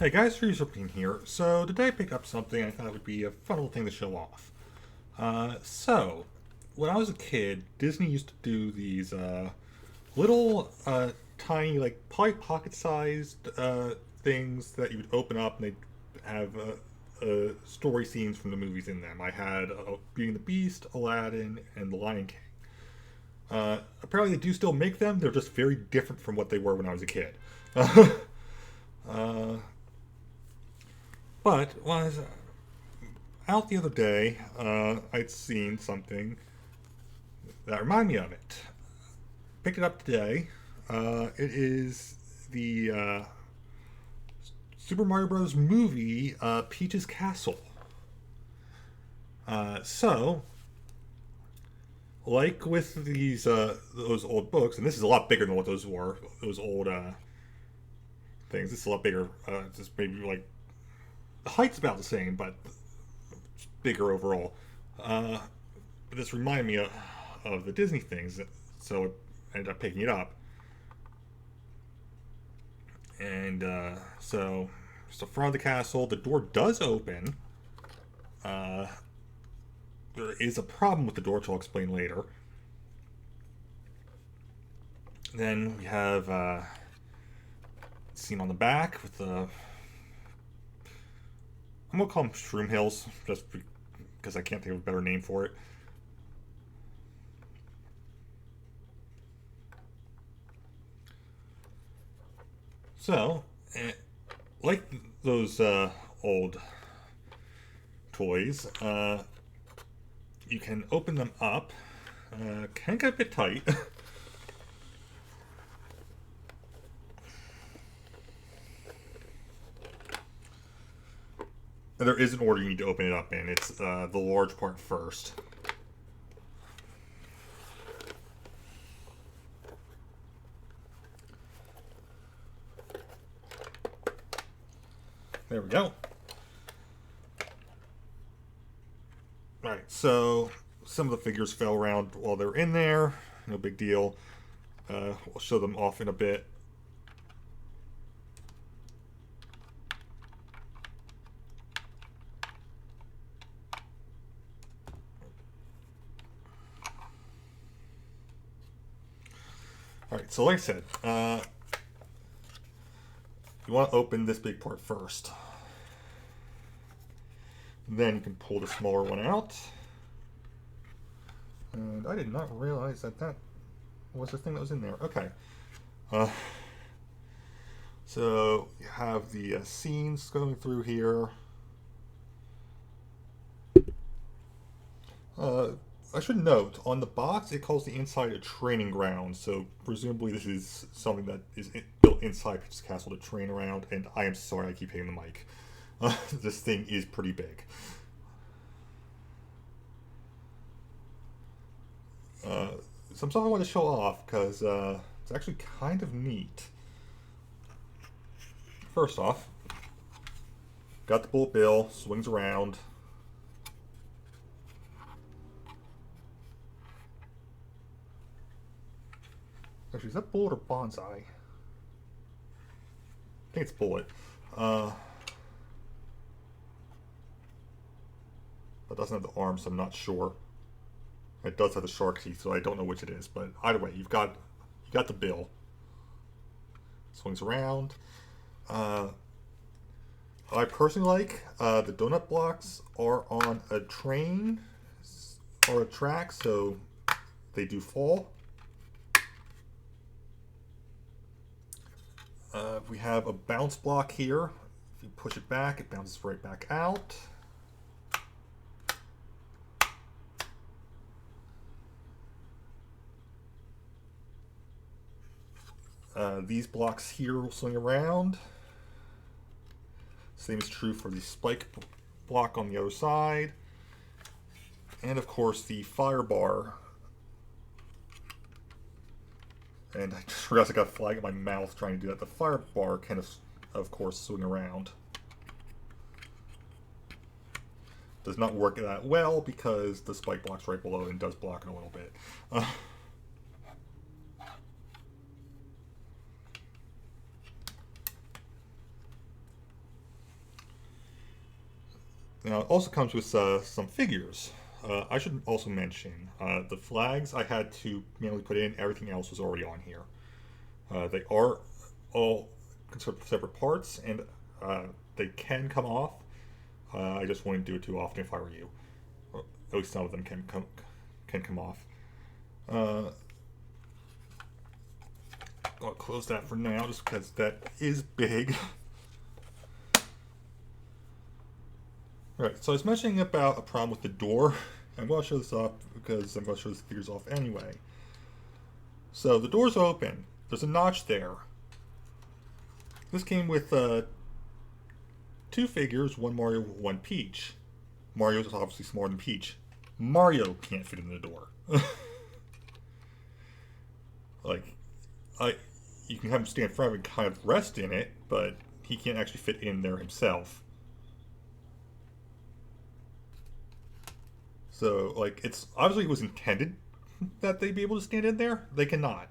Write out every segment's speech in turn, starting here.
Hey guys, being here. So today I picked up something I thought would be a fun little thing to show off. When I was a kid, Disney used to do these little tiny, like probably pocket-sized things that you would open up and they'd have story scenes from the movies in them. I had Beauty and the Beast, Aladdin, and The Lion King. Apparently they do still make them. They're just very different from what they were when I was a kid. uh, But when I was out the other day, I'd seen something that reminded me of it. Picked it up today. It is the Super Mario Bros. Movie, Peach's Castle. So, like with those old books, and this is a lot bigger than what those were. Those old things. This is a lot bigger. Just maybe like the height's about the same, but bigger overall. But this reminded me of the Disney things, so I ended up picking it up. And so, just the front of the castle, the door does open. Uh, there is a problem with the door, which I'll explain later. Then we have scene on the back with the. I'm gonna call them Shroom Hills, just because I can't think of a better name for it. So, like those old toys, you can open them up. Can get a bit tight. And there is an order you need to open it up in. It's the large part first. There we go. Alright, so some of the figures fell around while they're in there. No big deal. We'll show them off in a bit. Alright, so like I said, you want to open this big part first. Then you can pull the smaller one out. And I did not realize that that was the thing that was in there. Okay. So you have the scenes going through here. I should note, on the box it calls the inside a training ground, so presumably this is something that is built inside Peach's Castle to train around, and I am sorry I keep hitting the mic. This thing is pretty big. Some stuff I want to show off, because it's actually kind of neat. First off, got the bullet bill, swings around. Actually, is that bullet or bonsai? I think it's bullet. But it doesn't have the arms, so I'm not sure. It does have the shark teeth, so I don't know which it is. But either way, you got the bill. Swings around. I personally like the donut blocks are on a train or a track, so they do fall. We have a bounce block here. If you push it back, it bounces right back out. These blocks here will swing around. Same is true for the spike block on the other side. And of course the fire bar. And I just realized I got a flag in my mouth trying to do that. The fire bar can, of course, swing around. Does not work that well because the spike block's right below and does block it a little bit. Now, it also comes with some figures. I should also mention the flags I had to manually put in, everything else was already on here. They are all separate parts, and they can come off. I just wouldn't do it too often if I were you. Or at least some of them can come off. I'll close that for now, just because that is big. Alright, so I was mentioning about a problem with the door. I'm going to show this off because I'm going to show this figures off anyway. So the door's open. There's a notch there. This came with two figures, one Mario, one Peach. Mario is obviously smaller than Peach. Mario can't fit in the door. Like, you can have him stand in front of it and kind of rest in it, but he can't actually fit in there himself. So, like, it's obviously it was intended that they be able to stand in there. They cannot.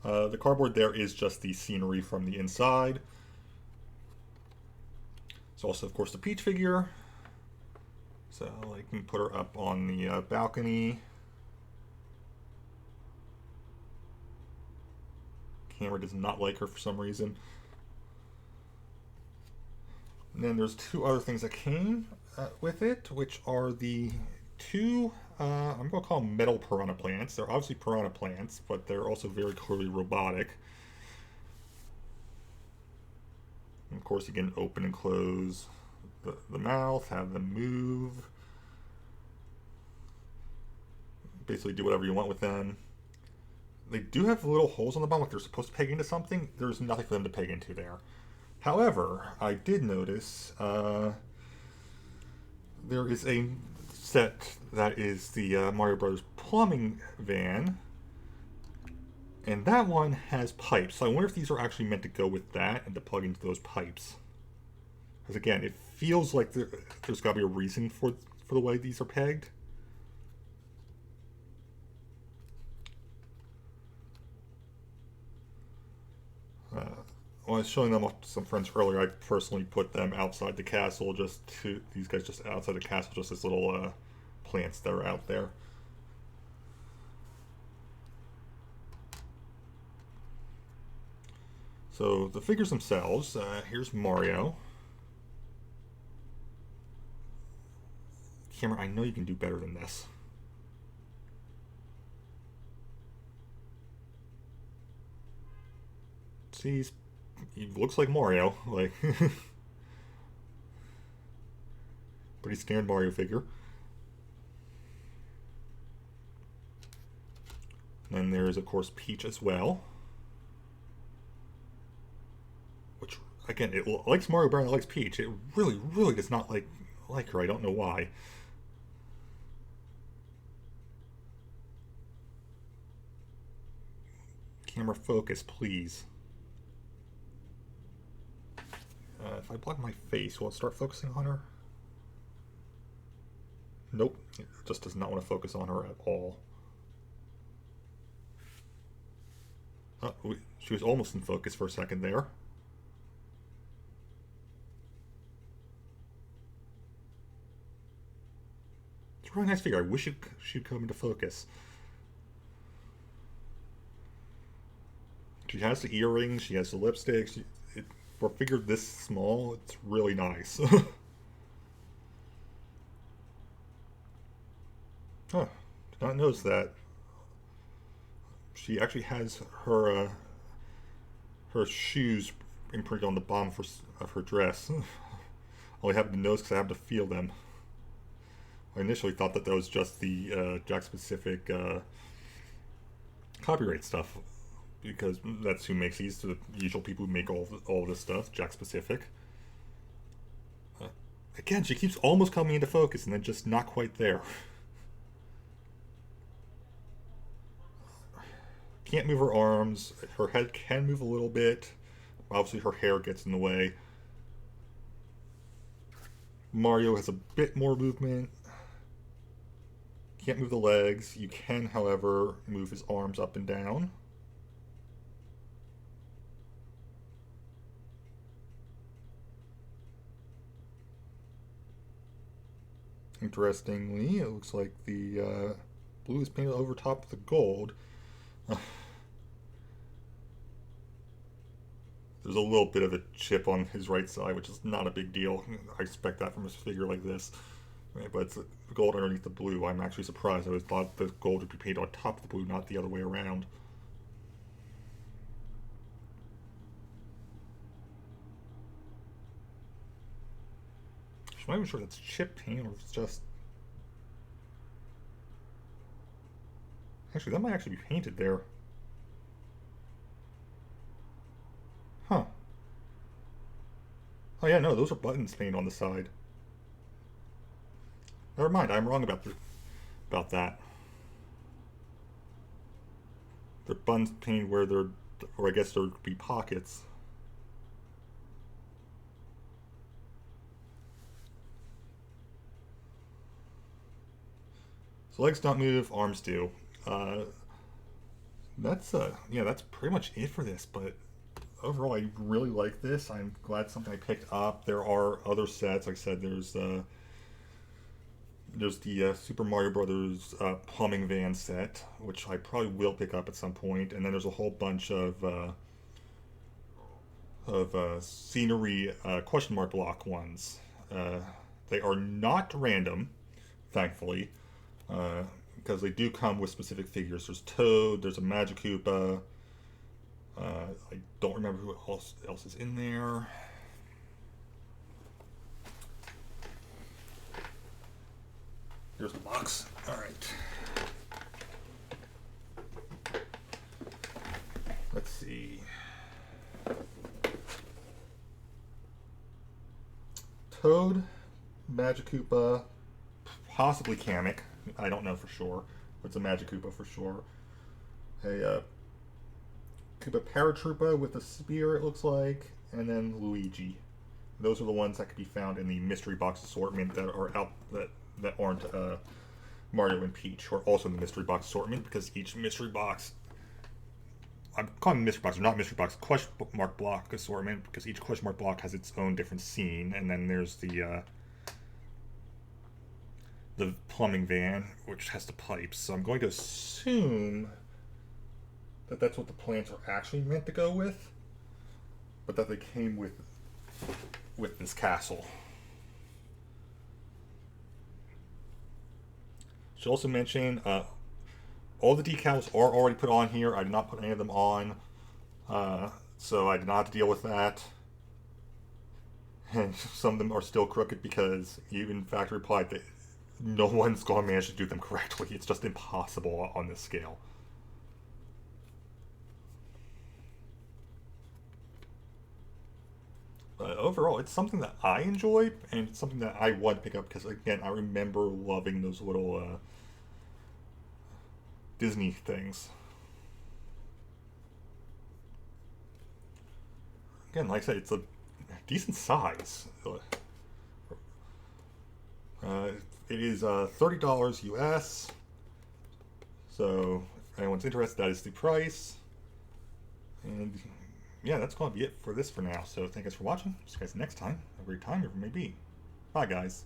The cardboard there is just the scenery from the inside. There's also, of course, the Peach figure. So, like, you can put her up on the balcony. Camera does not like her for some reason. And then there's two other things that came with it, which are the two, I'm going to call them metal piranha plants. They're obviously piranha plants, but they're also very clearly robotic. And of course, you can open and close the mouth, have them move. Basically do whatever you want with them. They do have little holes on the bottom, like they're supposed to peg into something. There's nothing for them to peg into there. However, I did notice there is a set that is the Mario Brothers plumbing van, and that one has pipes. So I wonder if these are actually meant to go with that and to plug into those pipes. Because again, it feels like there's got to be a reason for the way these are pegged. When I was showing them off to some friends earlier, I personally put them outside the castle, these guys just outside the castle, just as little plants that are out there. So the figures themselves, here's Mario. Camera, I know you can do better than this. See, he looks like Mario, like pretty standard Mario figure. And then there's of course Peach as well, which again it likes Mario better than it likes Peach. It really does not like her. I don't know why. Camera focus, please. If I block my face, will it start focusing on her? Nope, it just does not want to focus on her at all. Oh, she was almost in focus for a second there. It's a really nice figure. I wish she'd come into focus. She has the earrings, she has the lipstick. For a figure this small, it's really nice. Huh, did not notice that. She actually has her shoes imprinted on the bottom of her dress. All I happened to notice because I happened to feel them. I initially thought that was just the Jack-specific copyright stuff, because that's who makes these, the usual people who make all this stuff, Jack-specific. Again, she keeps almost coming into focus and then just not quite there. Can't move her arms. Her head can move a little bit. Obviously her hair gets in the way. Mario has a bit more movement. Can't move the legs. You can, however, move his arms up and down. Interestingly, it looks like the blue is painted over top of the gold. There's a little bit of a chip on his right side, which is not a big deal. I expect that from a figure like this. Right, but it's gold underneath the blue. I'm actually surprised. I always thought the gold would be painted on top of the blue, not the other way around. I'm not even sure if that's chip paint or if it's just... Actually, that might actually be painted there. Huh. Oh yeah, no, those are buttons painted on the side. Never mind, I'm wrong about that. They're buttons painted where they're, or I guess there would be pockets. So legs don't move, arms do. Yeah, that's pretty much it for this. But overall, I really like this. I'm glad something I picked up. There are other sets. Like I said, there's the Super Mario Brothers plumbing van set, which I probably will pick up at some point, and then there's a whole bunch of scenery question mark block ones. They are not random, thankfully, because they do come with specific figures. There's Toad, there's a Magic Koopa. I don't remember who else is in there. Here's the box. All right. Let's see. Toad, Magic Koopa, possibly Kamek. I don't know for sure. It's a Magic Koopa for sure. A Koopa Paratroopa with a spear, it looks like, and then Luigi. Those are the ones that could be found in the mystery box assortment that are out that aren't Mario and Peach, who are also in the mystery box assortment, because each mystery box, I'm calling them mystery box, or not mystery box, question mark block assortment, because each question mark block has its own different scene, and then there's the plumbing van, which has the pipes. So I'm going to assume that that's what the plants are actually meant to go with, but that they came with this castle. Should also mention all the decals are already put on here. I did not put any of them on, so I did not have to deal with that. And some of them are still crooked because even factory replied that no one's going to manage to do them correctly. It's just impossible on this scale. But overall, it's something that I enjoy, and it's something that I want to pick up because, again, I remember loving those little Disney things. Again, like I said, it's a decent size. It is $30 US. So if anyone's interested, that is the price. And yeah, that's going to be it for this for now. So thank you guys for watching. See you guys next time. Have a great time, wherever it may be. Bye, guys.